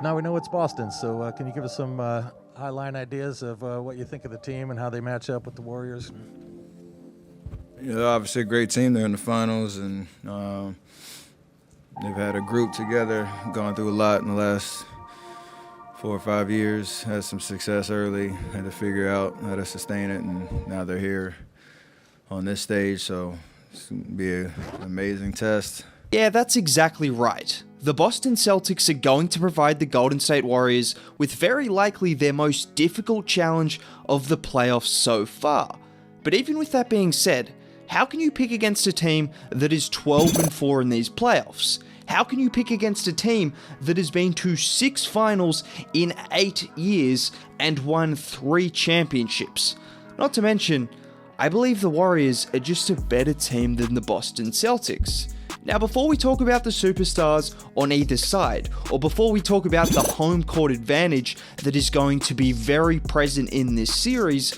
Now we know it's Boston, so can you give us some high-line ideas of what you think of the team and how they match up with the Warriors? Yeah, obviously a great team. They're in the finals, and they've had a group together, gone through a lot in the last 4 or 5 years, had some success early, had to figure out how to sustain it, and now they're here on this stage, so it's going to be an amazing test. Yeah, that's exactly right. The Boston Celtics are going to provide the Golden State Warriors with very likely their most difficult challenge of the playoffs so far. But even with that being said, how can you pick against a team that is 12-4 in these playoffs? How can you pick against a team that has been to 6 finals in 8 years and won 3 championships? Not to mention, I believe the Warriors are just a better team than the Boston Celtics. Now, before we talk about the superstars on either side, or before we talk about the home court advantage that is going to be very present in this series,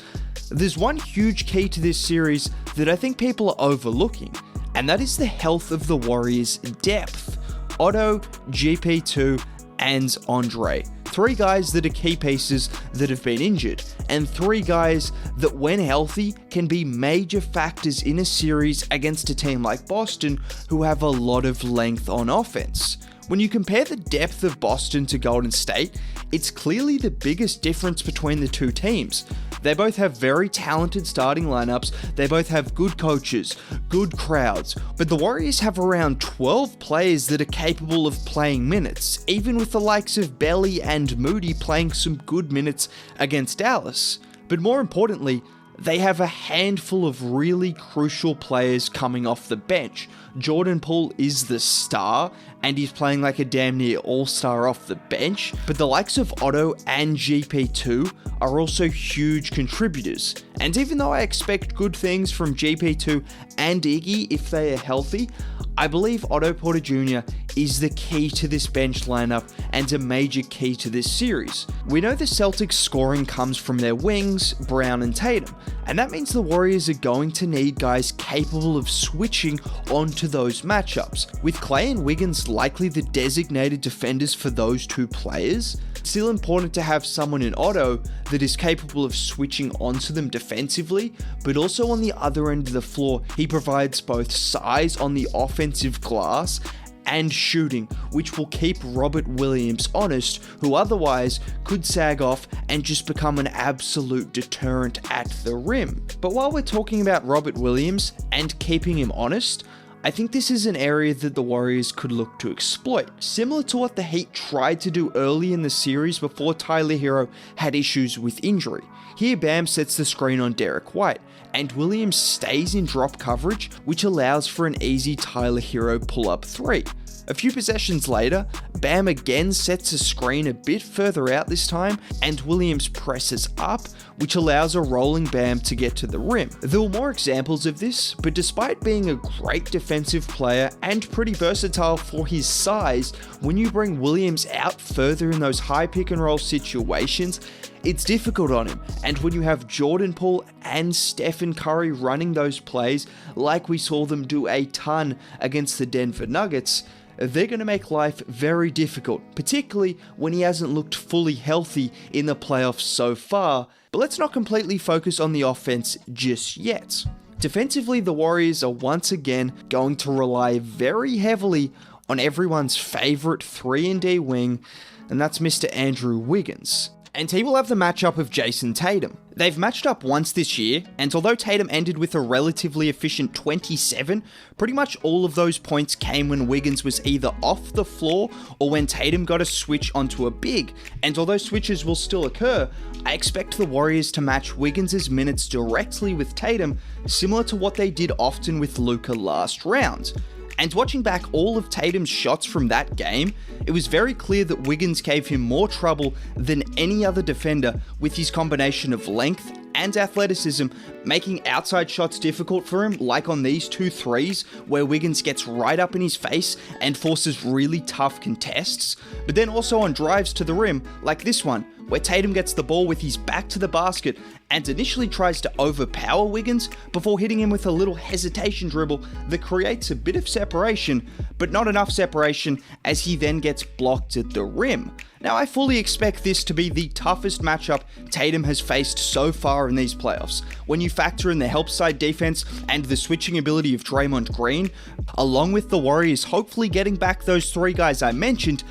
there's one huge key to this series that I think people are overlooking, and that is the health of the Warriors' depth. Otto, GP2, and Andre. 3 guys that are key pieces that have been injured, and 3 guys that, when healthy, can be major factors in a series against a team like Boston, who have a lot of length on offense. When you compare the depth of Boston to Golden State, it's clearly the biggest difference between the two teams. They both have very talented starting lineups, they both have good coaches, good crowds, but the Warriors have around 12 players that are capable of playing minutes, even with the likes of Belly and Moody playing some good minutes against Dallas. But more importantly, they have a handful of really crucial players coming off the bench. Jordan Poole is the star, and he's playing like a damn near all-star off the bench, but the likes of Otto and GP2 are also huge contributors. And even though I expect good things from GP2 and Iggy if they are healthy, I believe Otto Porter Jr. is the key to this bench lineup and a major key to this series. We know the Celtics' scoring comes from their wings, Brown and Tatum, and that means the Warriors are going to need guys capable of switching onto those matchups. With Clay and Wiggins likely the designated defenders for those 2 players, it's still important to have someone in Otto that is capable of switching onto them defensively, but also on the other end of the floor, he provides both size on the offensive glass and shooting, which will keep Robert Williams honest, who otherwise could sag off and just become an absolute deterrent at the rim. But while we're talking about Robert Williams and keeping him honest, I think this is an area that the Warriors could look to exploit, similar to what the Heat tried to do early in the series before Tyler Hero had issues with injury. Here Bam sets the screen on Derek White, and Williams stays in drop coverage, which allows for an easy Tyler Hero pull-up 3. A few possessions later, Bam again sets a screen a bit further out this time, and Williams presses up, which allows a rolling Bam to get to the rim. There were more examples of this, but despite being a great defensive player and pretty versatile for his size, when you bring Williams out further in those high pick and roll situations, it's difficult on him. And when you have Jordan Poole and Stephen Curry running those plays, like we saw them do a ton against the Denver Nuggets, they're going to make life very difficult, particularly when he hasn't looked fully healthy in the playoffs so far. But let's not completely focus on the offense just yet. Defensively, the Warriors are once again going to rely very heavily on everyone's favorite 3-and-D wing, and that's Mr. Andrew Wiggins. And he will have the matchup of Jason Tatum. They've matched up once this year, and although Tatum ended with a relatively efficient 27, pretty much all of those points came when Wiggins was either off the floor or when Tatum got a switch onto a big. And although switches will still occur, I expect the Warriors to match Wiggins' minutes directly with Tatum, similar to what they did often with Luka last round. And watching back all of Tatum's shots from that game, it was very clear that Wiggins gave him more trouble than any other defender with his combination of length and athleticism, making outside shots difficult for him, like on these 2 threes where Wiggins gets right up in his face and forces really tough contests, but then also on drives to the rim like this one, where Tatum gets the ball with his back to the basket and initially tries to overpower Wiggins before hitting him with a little hesitation dribble that creates a bit of separation, but not enough separation as he then gets blocked at the rim. Now, I fully expect this to be the toughest matchup Tatum has faced so far in these playoffs. When you factor in the help side defense and the switching ability of Draymond Green, along with the Warriors hopefully getting back those three guys I mentioned,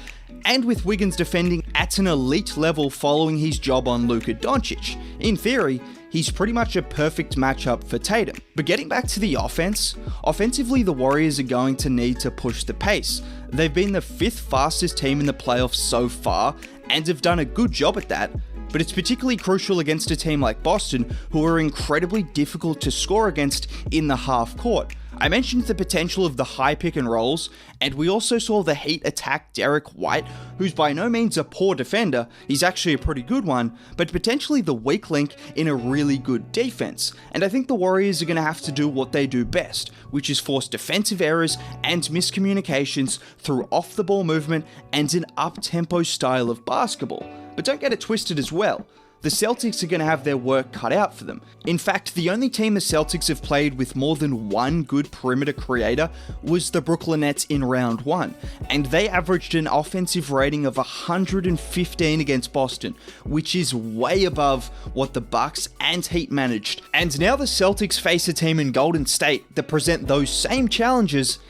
and with Wiggins defending at an elite level following his job on Luka Doncic. In theory, he's pretty much a perfect matchup for Tatum. But getting back to the offense, offensively the Warriors are going to need to push the pace. They've been the 5th fastest team in the playoffs so far, and have done a good job at that, but it's particularly crucial against a team like Boston, who are incredibly difficult to score against in the half court. I mentioned the potential of the high pick and rolls, and we also saw the Heat attack Derek White, who's by no means a poor defender, he's actually a pretty good one, but potentially the weak link in a really good defense. And I think the Warriors are going to have to do what they do best, which is force defensive errors and miscommunications through off the ball movement and an up-tempo style of basketball. But don't get it twisted as well. The Celtics are going to have their work cut out for them. In fact, the only team the Celtics have played with more than one good perimeter creator was the Brooklyn Nets in round 1, and they averaged an offensive rating of 115 against Boston, which is way above what the Bucks and Heat managed. And now the Celtics face a team in Golden State that present those same challenges,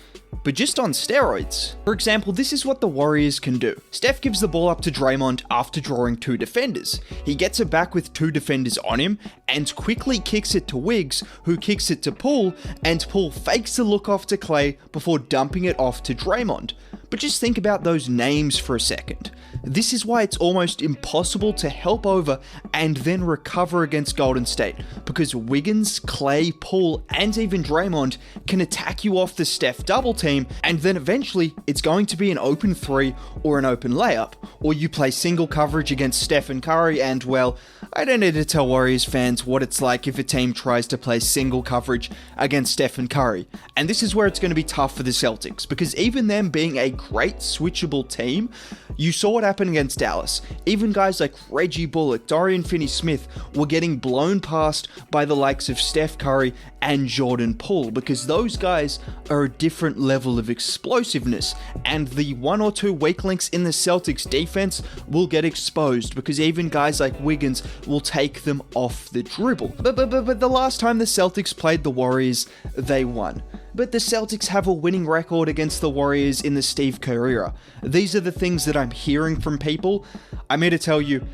but just on steroids. For example, this is what the Warriors can do. Steph gives the ball up to Draymond after drawing 2 defenders. He gets it back with 2 defenders on him, and quickly kicks it to Wiggs, who kicks it to Poole, and Poole fakes the look off to Clay before dumping it off to Draymond. But just think about those names for a second. This is why it's almost impossible to help over and then recover against Golden State, because Wiggins, Clay, Poole, and even Draymond can attack you off the Steph double team, and then eventually it's going to be an open 3 or an open layup, or you play single coverage against Steph and Curry, and well, I don't need to tell Warriors fans what it's like if a team tries to play single coverage against Steph and Curry. And this is where it's going to be tough for the Celtics, because even them being a great switchable team, you saw what happened against Dallas. Even guys like Reggie Bullock, Dorian Finney-Smith were getting blown past by the likes of Steph Curry and Jordan Poole, because those guys are a different level of explosiveness, and the 1 or 2 weak links in the Celtics defense will get exposed, because even guys like Wiggins will take them off the dribble. But the last time the Celtics played the Warriors, they won. But the Celtics have a winning record against the Warriors in the Steve Kerr era. These are the things that I'm hearing from people. I'm here to tell you,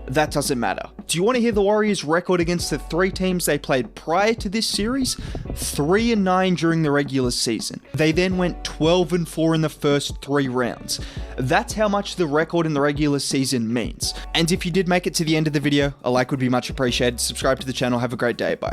that doesn't matter. Do you want to hear the Warriors' record against the 3 teams they played prior to this series? 3-9 during the regular season. They then went 12-4 in the first 3 rounds. That's how much the record in the regular season means. And if you did make it to the end of the video, a like would be much appreciated. Subscribe to the channel. Have a great day. Bye.